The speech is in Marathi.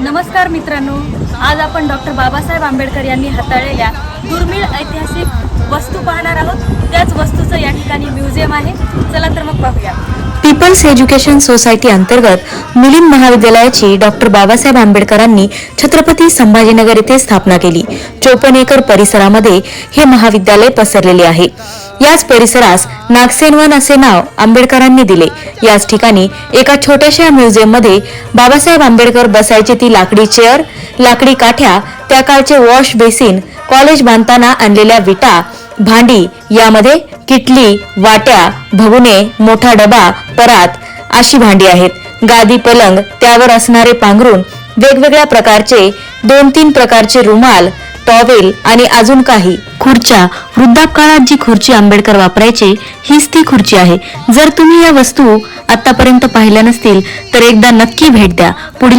नमस्कार मित्रांनो, आज आपण डॉक्टर बाबासाहेब आंबेडकर यांनी हाताळलेल्या दुर्मिळ ऐतिहासिक वस्तू पाहणार आहोत। त्याच वस्तूचं या ठिकाणी म्युझियम आहे। चला तर मग पाहूया। पीपल्स एज्युकेशन सोसायटी अंतर्गत मुलींद महाविद्यालयाची डॉक्टर बाबासाहेब आंबेडकरांनी छत्रपती संभाजीनगर येथे स्थापना केली। 54 एकर परिसरामध्ये हे महाविद्यालय पसरलेले आहे। याच परिसरास नागसेनवन असे नाव आंबेडकरांनी दिले। याच ठिकाणी एका छोट्याशा म्युझियम मध्ये बाबासाहेब आंबेडकर बसायची ती लाकडी चेअर, लाकडी काठ्या, त्या काळचे वॉश बेसिन, कॉलेज बांधताना आणलेल्या विटा, भांडी, यामध्ये किटली, वाट्या, भगुने, मोठा डबा, परात अशी भांडी आहेत। गादी, पलंग, त्यावर असणारे पांघरून, वेगवेगळ्या प्रकारचे 2-3 प्रकारचे रुमाल, टॉवेल आणि अजून काही खुर्च्या। वृद्धापकाळात जी खुर्ची आंबेडकर वापरायचे हीच ती खुर्ची आहे। जर तुम्ही या वस्तू आतापर्यंत पाहिल्या नसतील तर एकदा नक्की भेट द्या। पुढील